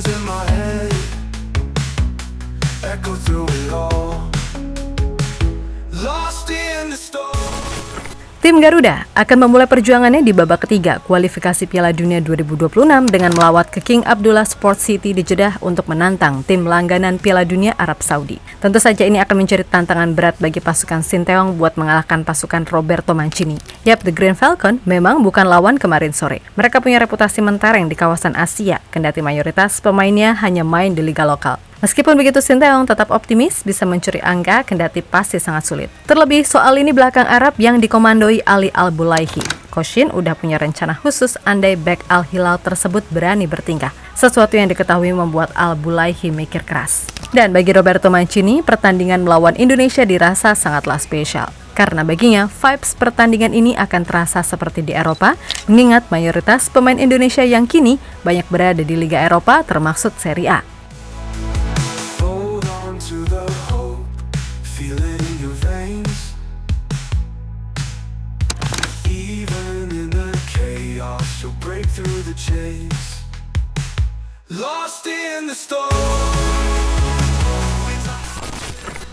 Voices in my head echo through it all. Lost in the storm. Tim Garuda akan memulai perjuangannya di babak ketiga kualifikasi Piala Dunia 2026 dengan melawat ke King Abdullah Sports City di Jeddah untuk menantang tim langganan Piala Dunia Arab Saudi. Tentu saja ini akan menjadi tantangan berat bagi pasukan Sinteyong buat mengalahkan pasukan Roberto Mancini. Yap, The Green Falcon memang bukan lawan kemarin sore. Mereka punya reputasi mentereng di kawasan Asia, kendati mayoritas pemainnya hanya main di liga lokal. Meskipun begitu, Sinteyong tetap optimis bisa mencuri angka kendati pasti sangat sulit. Terlebih soal lini belakang Arab yang dikomandoi Ali Al-Bulaihi. Coach Shin udah punya rencana khusus andai bek Al-Hilal tersebut berani bertingkah. Sesuatu yang diketahui membuat Al-Bulaihi mikir keras. Dan bagi Roberto Mancini, pertandingan melawan Indonesia dirasa sangatlah spesial. Karena baginya, vibes pertandingan ini akan terasa seperti di Eropa, mengingat mayoritas pemain Indonesia yang kini banyak berada di Liga Eropa termasuk Serie A.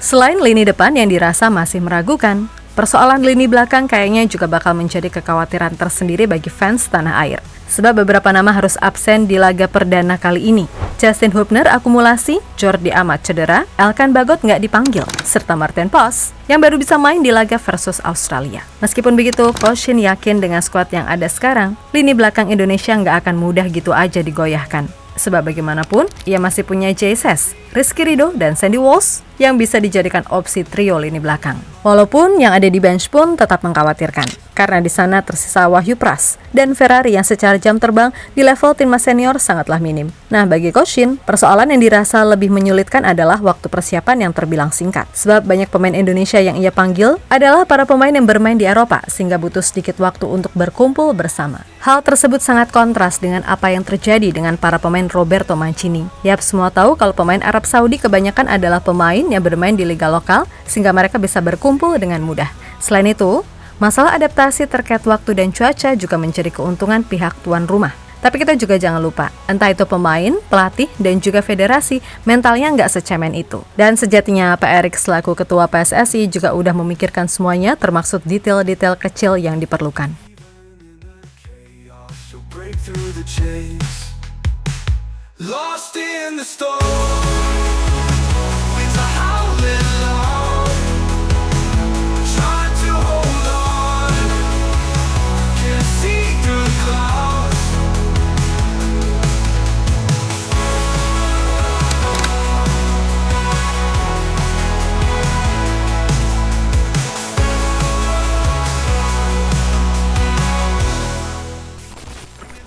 Selain lini depan yang dirasa masih meragukan, persoalan lini belakang kayaknya juga bakal menjadi kekhawatiran tersendiri bagi fans tanah air. Sebab beberapa nama harus absen di laga perdana kali ini. Justin Hubner akumulasi, Jordi Amat cedera, Elkan Bagot nggak dipanggil, serta Martin Pos yang baru bisa main di laga versus Australia. Meskipun begitu, Coach Shin yakin dengan skuad yang ada sekarang, lini belakang Indonesia nggak akan mudah gitu aja digoyahkan. Sebab bagaimanapun, ia masih punya Jesus, Rizky Ridho, dan Sandy Walsh yang bisa dijadikan opsi trio lini belakang. Walaupun yang ada di bench pun tetap mengkhawatirkan, karena di sana tersisa Wahyu Pras dan Ferrari yang secara jam terbang di level timnas senior sangatlah minim. Nah, bagi Coach Shin, persoalan yang dirasa lebih menyulitkan adalah waktu persiapan yang terbilang singkat. Sebab banyak pemain Indonesia yang ia panggil adalah para pemain yang bermain di Eropa, sehingga butuh sedikit waktu untuk berkumpul bersama. Hal tersebut sangat kontras dengan apa yang terjadi dengan para pemain Roberto Mancini. Yap, semua tahu kalau pemain Arab Saudi kebanyakan adalah pemain yang bermain di liga lokal, sehingga mereka bisa berkumpul dengan mudah. Selain itu, masalah adaptasi terkait waktu dan cuaca juga menjadi keuntungan pihak tuan rumah. Tapi kita juga jangan lupa, entah itu pemain, pelatih, dan juga federasi, mentalnya nggak secemen itu. Dan sejatinya Pak Erik selaku ketua PSSI juga udah memikirkan semuanya, termasuk detail-detail kecil yang diperlukan. Lost in the storm, winds are howling loud, trying to hold on, can't see through the clouds.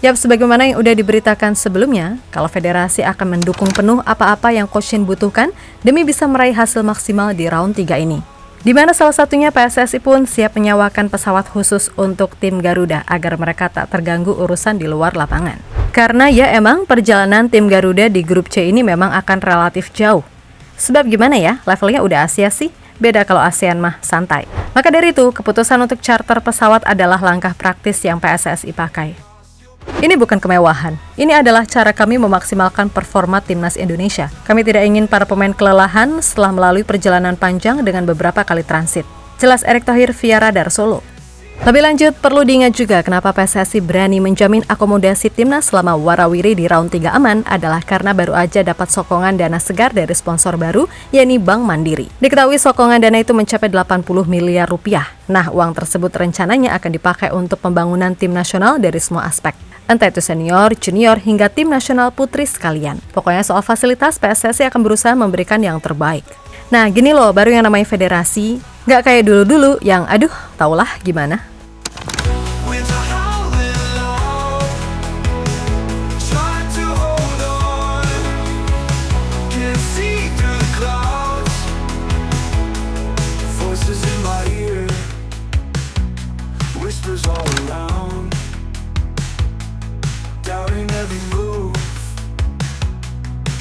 Yap, sebagaimana yang udah diberitakan sebelumnya, kalau federasi akan mendukung penuh apa-apa yang Coach Shin butuhkan demi bisa meraih hasil maksimal di round 3 ini. Di mana salah satunya PSSI pun siap menyewakan pesawat khusus untuk tim Garuda agar mereka tak terganggu urusan di luar lapangan. Karena ya emang perjalanan tim Garuda di grup C ini memang akan relatif jauh. Sebab gimana ya, levelnya udah Asia sih, beda kalau ASEAN mah santai. Maka dari itu, keputusan untuk charter pesawat adalah langkah praktis yang PSSI pakai. Ini bukan kemewahan, ini adalah cara kami memaksimalkan performa timnas Indonesia. Kami tidak ingin para pemain kelelahan setelah melalui perjalanan panjang dengan beberapa kali transit. Jelas Erick Thohir via Radar Solo. Lebih lanjut, perlu diingat juga kenapa PSSI berani menjamin akomodasi timnas selama warawiri di round 3 aman adalah karena baru aja dapat sokongan dana segar dari sponsor baru, yakni Bank Mandiri. Diketahui sokongan dana itu mencapai 80 miliar rupiah. Nah, uang tersebut rencananya akan dipakai untuk pembangunan tim nasional dari semua aspek. Entah itu senior, junior, hingga tim nasional putri sekalian. Pokoknya soal fasilitas, PSSI akan berusaha memberikan yang terbaik. Nah, gini loh, baru yang namanya federasi. Nggak kayak dulu-dulu yang, aduh, taulah gimana.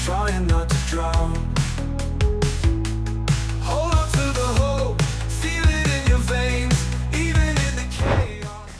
Trying not to drown. Hold on to the hope, feel it in your veins, even in the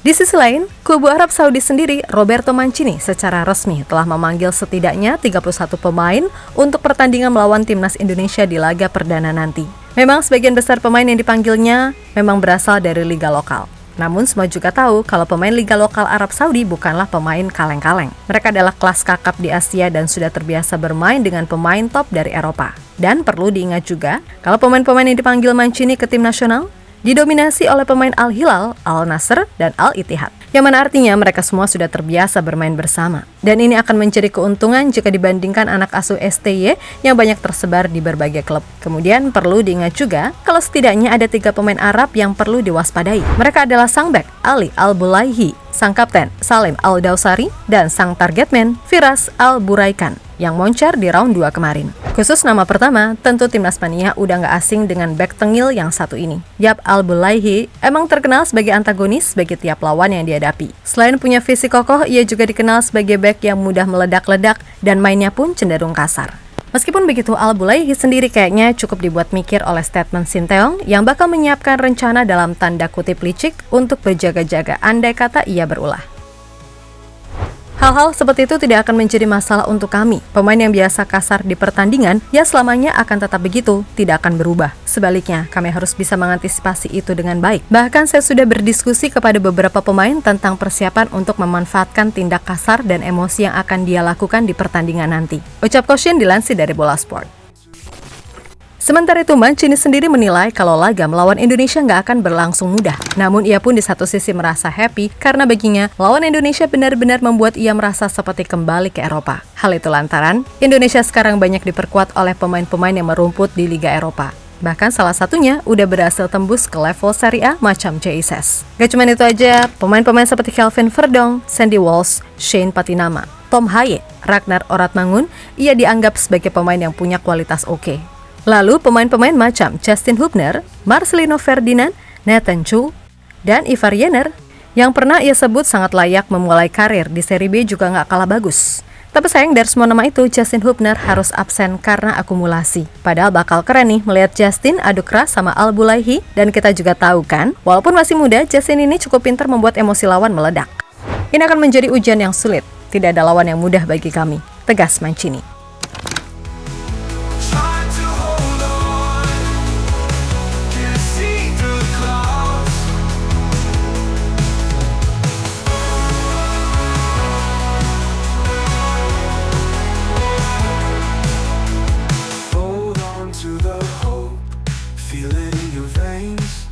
Di sisi lain, kubu Arab Saudi sendiri, Roberto Mancini secara resmi telah memanggil setidaknya 31 pemain untuk pertandingan melawan timnas Indonesia di laga perdana nanti. Memang sebagian besar pemain yang dipanggilnya memang berasal dari liga lokal. Namun semua juga tahu kalau pemain liga lokal Arab Saudi bukanlah pemain kaleng-kaleng. Mereka adalah kelas kakap di Asia dan sudah terbiasa bermain dengan pemain top dari Eropa. Dan perlu diingat juga, kalau pemain-pemain yang dipanggil Mancini ke tim nasional didominasi oleh pemain Al-Hilal, Al-Nassr, dan Al-Ittihad. Yang mana artinya mereka semua sudah terbiasa bermain bersama. Dan ini akan menjadi keuntungan jika dibandingkan anak asuh STY yang banyak tersebar di berbagai klub. Kemudian perlu diingat juga kalau setidaknya ada 3 pemain Arab yang perlu diwaspadai. Mereka adalah sang bek Ali Al-Bulaihi, sang kapten Salim Al-Dawsari, dan sang target man Firas Al-Buraikan yang moncar di round 2 kemarin. Khusus nama pertama, tentu timnas Spania udah nggak asing dengan bek tengil yang satu ini. Yap, Al-Bulaihi emang terkenal sebagai antagonis bagi tiap lawan yang dihadapi. Selain punya fisik kokoh, ia juga dikenal sebagai bek yang mudah meledak-ledak dan mainnya pun cenderung kasar. Meskipun begitu, Al-Bulaihi sendiri kayaknya cukup dibuat mikir oleh statement Sinteyong yang bakal menyiapkan rencana dalam tanda kutip licik untuk berjaga-jaga andai kata ia berulah. Hal-hal seperti itu tidak akan menjadi masalah untuk kami. Pemain yang biasa kasar di pertandingan, ya selamanya akan tetap begitu, tidak akan berubah. Sebaliknya, kami harus bisa mengantisipasi itu dengan baik. Bahkan saya sudah berdiskusi kepada beberapa pemain tentang persiapan untuk memanfaatkan tindak kasar dan emosi yang akan dia lakukan di pertandingan nanti. Ucap Coach Shin dilansir dari Bola Sport. Sementara itu, Mancini sendiri menilai kalau laga melawan Indonesia nggak akan berlangsung mudah. Namun ia pun di satu sisi merasa happy karena baginya lawan Indonesia benar-benar membuat ia merasa seperti kembali ke Eropa. Hal itu lantaran Indonesia sekarang banyak diperkuat oleh pemain-pemain yang merumput di Liga Eropa. Bahkan salah satunya udah berhasil tembus ke level Serie A macam Jesus. Gak cuma itu aja, pemain-pemain seperti Kelvin Verdong, Sandy Walsh, Shane Patinama, Tom Haye, Ragnar Oratmangun, ia dianggap sebagai pemain yang punya kualitas oke. Lalu pemain-pemain macam Justin Hubner, Marcelino Ferdinand, Nathan Chu, dan Ivar Jenner yang pernah ia sebut sangat layak memulai karir di Serie B juga nggak kalah bagus. Tapi sayang dari semua nama itu, Justin Hubner harus absen karena akumulasi. Padahal bakal keren nih melihat Justin adu keras sama Al-Bulaihi, dan kita juga tahu kan, walaupun masih muda, Justin ini cukup pintar membuat emosi lawan meledak. Ini akan menjadi ujian yang sulit, tidak ada lawan yang mudah bagi kami, tegas Mancini. Trying to hold on, can't see through the clouds. Hold on to the hope, feel it in your veins.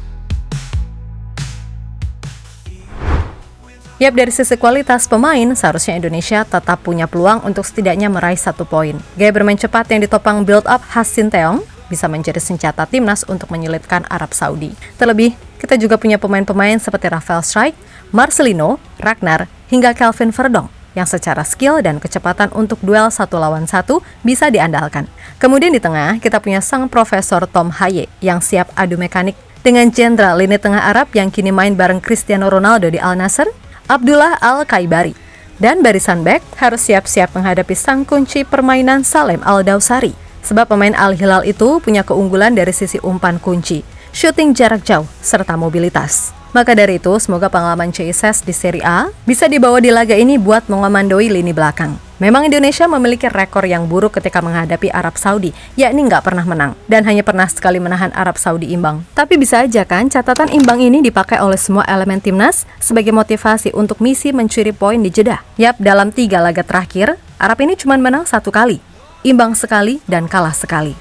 Yap, dari sisi kualitas pemain, seharusnya Indonesia tetap punya peluang untuk setidaknya meraih 1 poin. Gaya bermain cepat yang ditopang build-up khas Sinteyong bisa menjadi senjata timnas untuk menyulitkan Arab Saudi. Terlebih, kita juga punya pemain-pemain seperti Rafael Strijk, Marcelino, Ragnar, hingga Kelvin Verdong yang secara skill dan kecepatan untuk duel 1 lawan 1 bisa diandalkan. Kemudian di tengah, kita punya sang Profesor Tom Haye yang siap adu mekanik dengan jenderal lini tengah Arab yang kini main bareng Cristiano Ronaldo di Al-Nassr, Abdullah Al-Khaibari. Dan barisan bek harus siap-siap menghadapi sang kunci permainan Salim Al-Dawsari. Sebab pemain Al-Hilal itu punya keunggulan dari sisi umpan kunci, shooting jarak jauh, serta mobilitas. Maka dari itu, semoga pengalaman CSS di Serie A bisa dibawa di laga ini buat mengomandoi lini belakang. Memang Indonesia memiliki rekor yang buruk ketika menghadapi Arab Saudi, yakni nggak pernah menang, dan hanya pernah sekali menahan Arab Saudi imbang. Tapi bisa aja kan, catatan imbang ini dipakai oleh semua elemen timnas sebagai motivasi untuk misi mencuri poin di Jeddah. Yap, dalam 3 laga terakhir, Arab ini cuma menang 1 kali, imbang sekali, dan kalah sekali.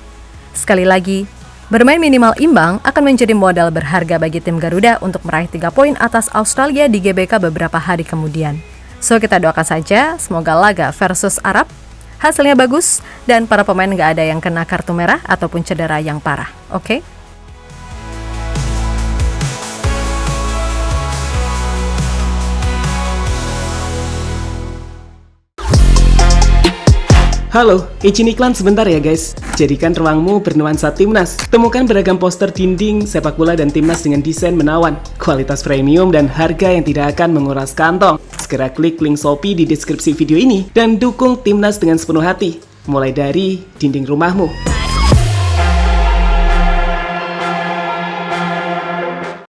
Sekali lagi, bermain minimal imbang akan menjadi modal berharga bagi tim Garuda untuk meraih 3 poin atas Australia di GBK beberapa hari kemudian. So, kita doakan saja semoga laga versus Arab hasilnya bagus dan para pemain nggak ada yang kena kartu merah ataupun cedera yang parah. Oke? Halo, izin iklan sebentar ya guys. Jadikan ruangmu bernuansa timnas. Temukan beragam poster dinding, sepak bola dan timnas dengan desain menawan, kualitas premium dan harga yang tidak akan menguras kantong. Segera klik link Shopee di deskripsi video ini dan dukung timnas dengan sepenuh hati. Mulai dari dinding rumahmu.